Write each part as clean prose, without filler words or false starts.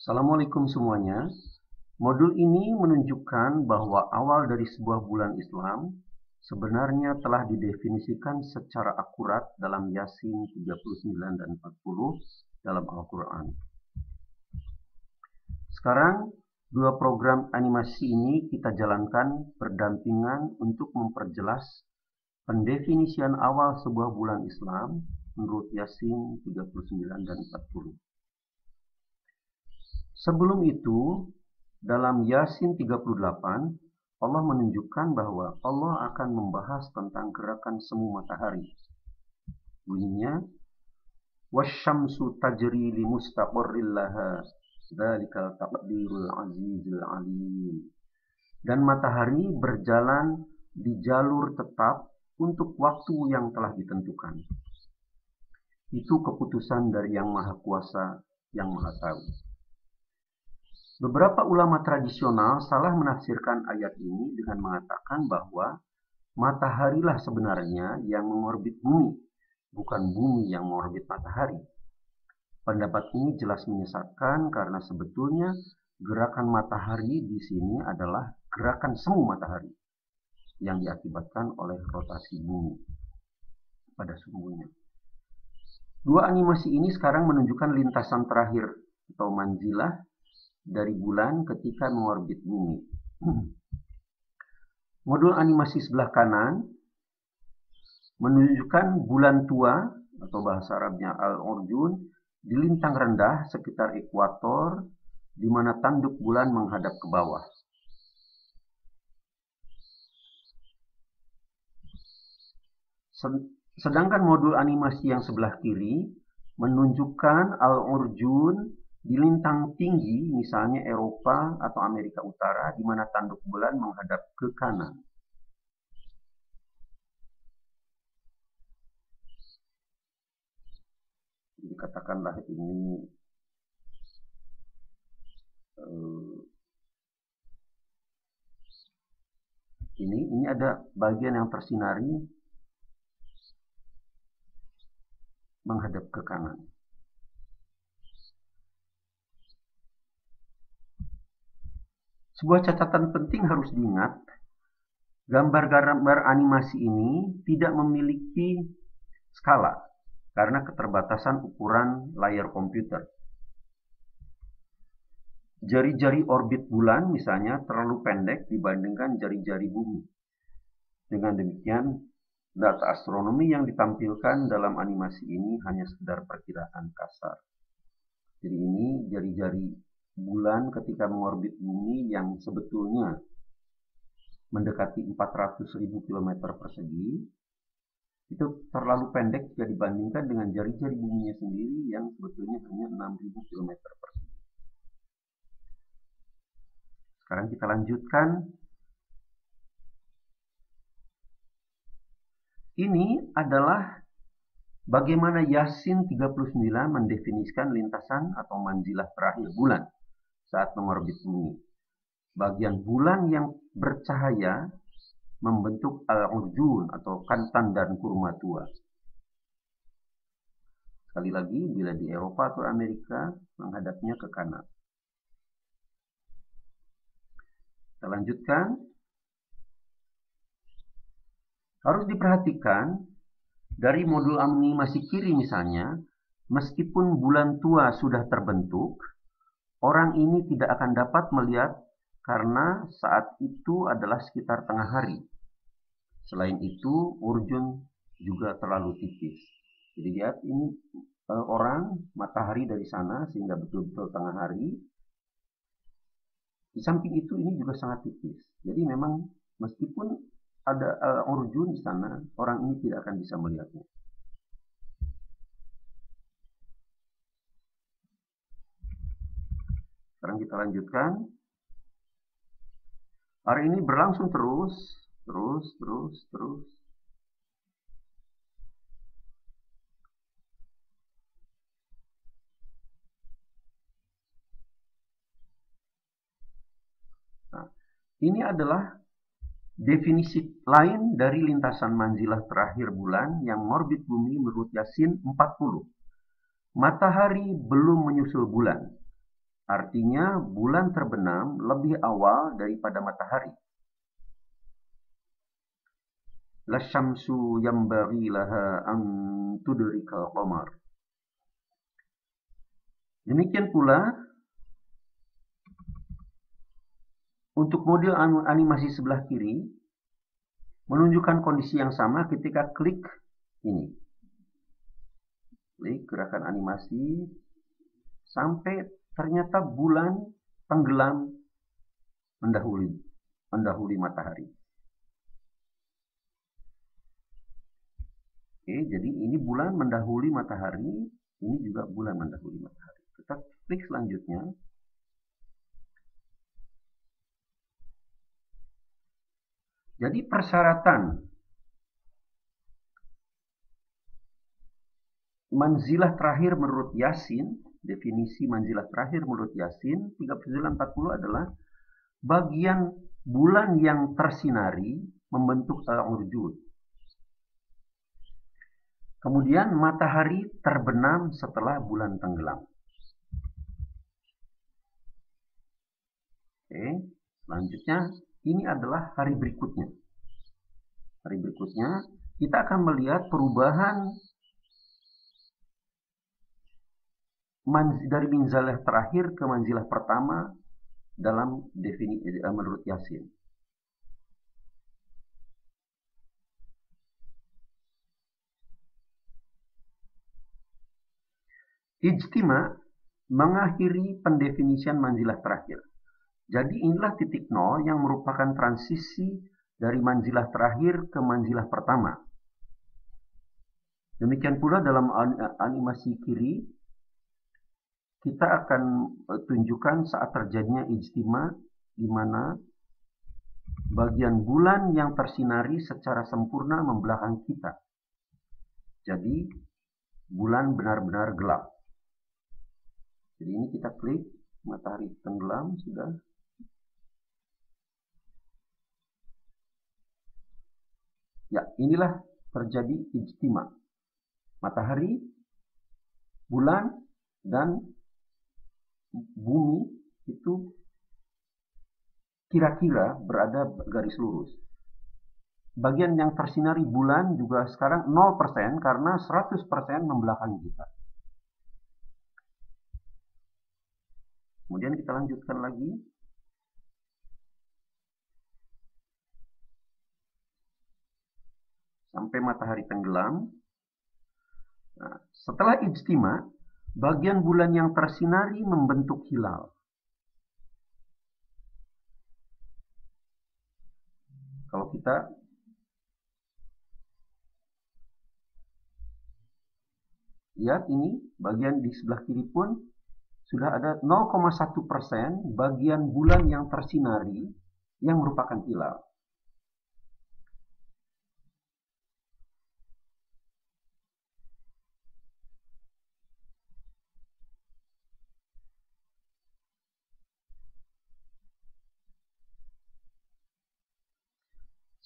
Assalamualaikum semuanya. Modul ini menunjukkan bahwa awal dari sebuah bulan Islam sebenarnya telah didefinisikan secara akurat dalam Yasin 39 dan 40 dalam Al-Quran. Sekarang, dua program animasi ini kita jalankan berdampingan untuk memperjelas pendefinisian awal sebuah bulan Islam menurut Yasin 39 dan 40. Sebelum itu, dalam Yasin 38, Allah menunjukkan bahwa Allah akan membahas tentang gerakan semu matahari. Bunyinya, "Wasyamsu tajri li mustaqarril laha, dzalikal taqdirul azizil alim." Dan matahari berjalan di jalur tetap untuk waktu yang telah ditentukan. Itu keputusan dari Yang Maha Kuasa, Yang Maha Tahu. Beberapa ulama tradisional salah menafsirkan ayat ini dengan mengatakan bahwa mataharilah sebenarnya yang mengorbit bumi, bukan bumi yang mengorbit matahari. Pendapat ini jelas menyesatkan karena sebetulnya gerakan matahari di sini adalah gerakan semu matahari yang diakibatkan oleh rotasi bumi pada sumbunya. Dua animasi ini sekarang menunjukkan lintasan terakhir atau manzilah dari bulan ketika mengorbit bumi. Modul animasi sebelah kanan menunjukkan bulan tua atau bahasa Arabnya Al-Urjun di lintang rendah sekitar ekuator di mana tanduk bulan menghadap ke bawah. Sedangkan modul animasi yang sebelah kiri menunjukkan Al-Urjun di lintang tinggi, misalnya Eropa atau Amerika Utara, di mana tanduk bulan menghadap ke kanan. Jadi katakanlah ini ada bagian yang tersinari menghadap ke kanan. Sebuah catatan penting harus diingat, gambar-gambar animasi ini tidak memiliki skala karena keterbatasan ukuran layar komputer. Jari-jari orbit bulan misalnya terlalu pendek dibandingkan jari-jari bumi. Dengan demikian, data astronomi yang ditampilkan dalam animasi ini hanya sekedar perkiraan kasar. Jadi ini jari-jari bulan ketika mengorbit bumi yang sebetulnya mendekati 400.000 km persegi itu terlalu pendek jika dibandingkan dengan jari-jari buminya sendiri yang sebetulnya hanya 6.000 km persegi. Sekarang kita lanjutkan. Ini adalah bagaimana Yasin 39 mendefinisikan lintasan atau manzilah terakhir bulan saat mengorbit bumi. Bagian bulan yang bercahaya membentuk Al-Urjun atau Kantan dan Kurma tua. Sekali lagi, bila di Eropa atau Amerika, menghadapnya ke kanan. Kita lanjutkan. Harus diperhatikan, dari modul animasi kiri misalnya, meskipun bulan tua sudah terbentuk, orang ini tidak akan dapat melihat karena saat itu adalah sekitar tengah hari. Selain itu, Urjun juga terlalu tipis. Jadi lihat ini orang, matahari dari sana sehingga betul-betul tengah hari. Di samping itu ini juga sangat tipis. Jadi memang meskipun ada Urjun di sana, orang ini tidak akan bisa melihatnya. Sekarang kita lanjutkan. Hari ini berlangsung terus. Nah, ini adalah definisi lain dari lintasan manzilah terakhir bulan yang mengorbit bumi menurut Yasin 40. Matahari belum menyusul bulan. Artinya bulan terbenam lebih awal daripada matahari. La syamsu yanbaghi laha an tudrikal qamar. Demikian pula untuk model animasi sebelah kiri menunjukkan kondisi yang sama ketika klik ini. Klik gerakan animasi sampai ternyata bulan tenggelam mendahului matahari. Oke, jadi ini bulan mendahului matahari, ini juga bulan mendahului matahari. Kita klik selanjutnya. Jadi persyaratan manzilah terakhir menurut Yasin, definisi manzilah terakhir menurut Yasin 3940 adalah bagian bulan yang tersinari membentuk salah urjun. Kemudian matahari terbenam setelah bulan tenggelam. Oke, selanjutnya ini adalah hari berikutnya. Hari berikutnya kita akan melihat perubahan dari manzilah terakhir ke manzilah pertama dalam definisi menurut Yasin. Ijtima mengakhiri pendefinisian manzilah terakhir. Jadi inilah titik nol yang merupakan transisi dari manzilah terakhir ke manzilah pertama. Demikian pula dalam animasi kiri, kita akan tunjukkan saat terjadinya ijtima, di mana bagian bulan yang tersinari secara sempurna membelakangi kita. Jadi bulan benar-benar gelap. Jadi ini kita klik, matahari tenggelam sudah. Ya, inilah terjadi ijtima. Matahari, bulan, dan bumi itu kira-kira berada garis lurus. Bagian yang tersinari bulan juga sekarang 0% karena 100% membelakangi kita. Kemudian kita lanjutkan lagi. Sampai matahari tenggelam. Nah, setelah ijtima, bagian bulan yang tersinari membentuk hilal. Kalau kita lihat ini, bagian di sebelah kiri pun sudah ada 0,1% bagian bulan yang tersinari yang merupakan hilal.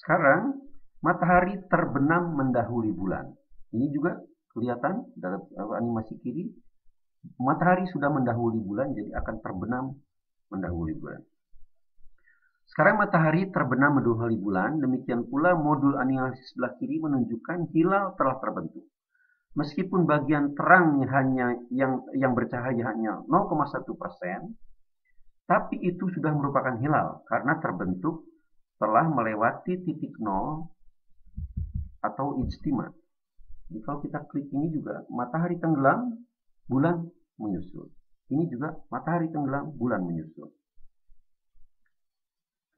Sekarang matahari terbenam mendahului bulan. Ini juga kelihatan dalam animasi kiri. Matahari sudah mendahului bulan, jadi akan terbenam mendahului bulan. Sekarang matahari terbenam mendahului bulan. Demikian pula modul animasi sebelah kiri menunjukkan hilal telah terbentuk. Meskipun bagian terang hanya yang bercahaya hanya 0,1%, tapi itu sudah merupakan hilal karena terbentuk telah melewati titik nol atau ijtima. Jadi kalau kita klik ini juga matahari tenggelam, bulan menyusul. Ini juga matahari tenggelam, bulan menyusul.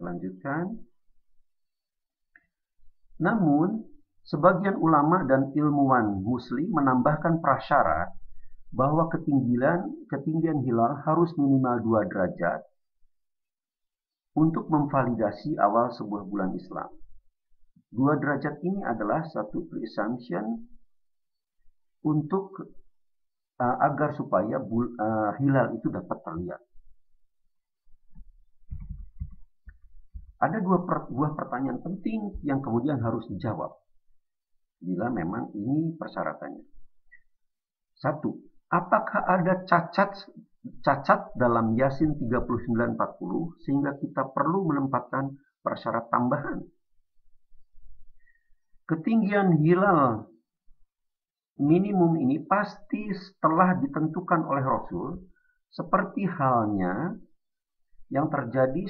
Lanjutkan. Namun, sebagian ulama dan ilmuwan muslim menambahkan prasyarat bahwa ketinggian hilal harus minimal 2 derajat untuk memvalidasi awal sebuah bulan Islam. 2 derajat ini adalah satu presumption untuk agar supaya hilal itu dapat terlihat. Ada dua pertanyaan penting yang kemudian harus dijawab bila memang ini persyaratannya. 1. apakah ada cacat dalam Yasin 39:40 sehingga kita perlu menempatkan persyarat tambahan? Ketinggian hilal minimum ini pasti telah ditentukan oleh Rasul, seperti halnya yang terjadi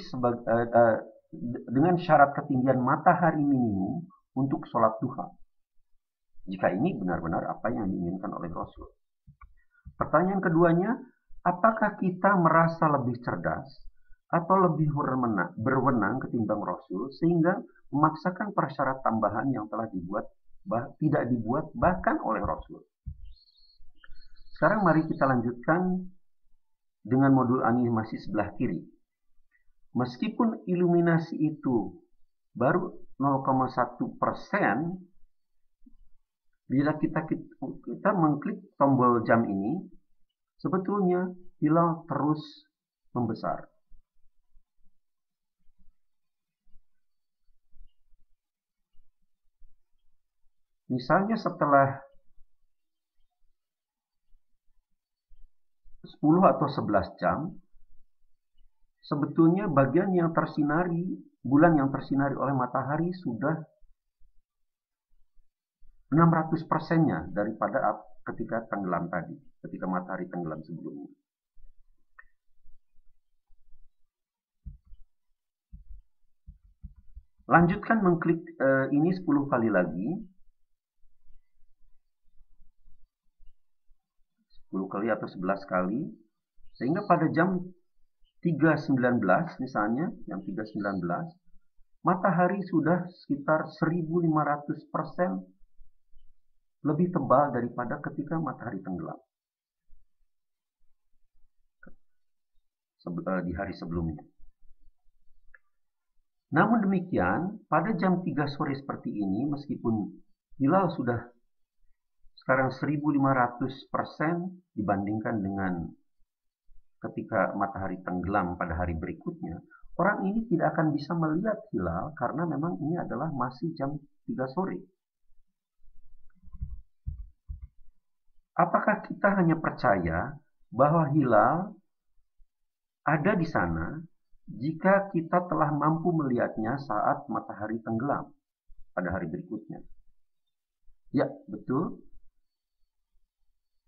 dengan syarat ketinggian matahari minimum untuk sholat duha. Jika ini benar-benar apa yang diinginkan oleh Rasul. Pertanyaan keduanya, apakah kita merasa lebih cerdas atau lebih berwenang ketimbang Rasul sehingga memaksakan persyarat tambahan yang telah tidak dibuat bahkan oleh Rasul? Sekarang mari kita lanjutkan dengan modul animasi sebelah kiri. Meskipun iluminasi itu baru 0,1%, bila kita mengklik tombol jam ini, sebetulnya hilal terus membesar. Misalnya setelah 10 atau 11 jam, sebetulnya bagian yang tersinari, bulan yang tersinari oleh matahari sudah 600%-nya daripada ketika tenggelam tadi, ketika matahari tenggelam sebelumnya. Lanjutkan mengklik ini 10 kali lagi. 10 kali atau 11 kali. Sehingga pada jam 3.19 misalnya, jam 3.19, matahari sudah sekitar 1.500% lebih tebal daripada ketika matahari tenggelam di hari sebelumnya. Namun demikian, pada jam 3 sore seperti ini, meskipun hilal sudah sekarang 1.500% dibandingkan dengan ketika matahari tenggelam pada hari berikutnya, orang ini tidak akan bisa melihat hilal karena memang ini adalah masih jam 3 sore. Apakah kita hanya percaya bahwa hilal ada di sana jika kita telah mampu melihatnya saat matahari tenggelam pada hari berikutnya? Ya, betul.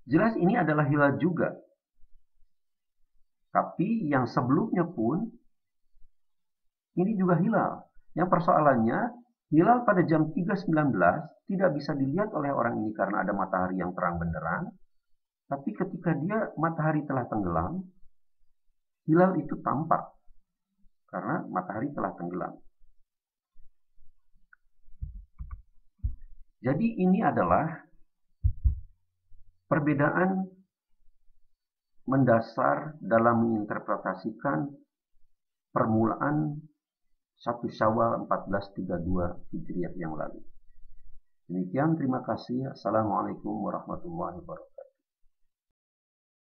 Jelas ini adalah hilal juga. Tapi yang sebelumnya pun ini juga hilal. Yang persoalannya, hilal pada jam 3.19 tidak bisa dilihat oleh orang ini karena ada matahari yang terang benderang. Tapi ketika matahari telah tenggelam, hilal itu tampak karena matahari telah tenggelam. Jadi ini adalah perbedaan mendasar dalam menginterpretasikan permulaan 1 Syawal 1432 Hijriah yang lalu. Demikian, terima kasih. Assalamualaikum warahmatullahi wabarakatuh.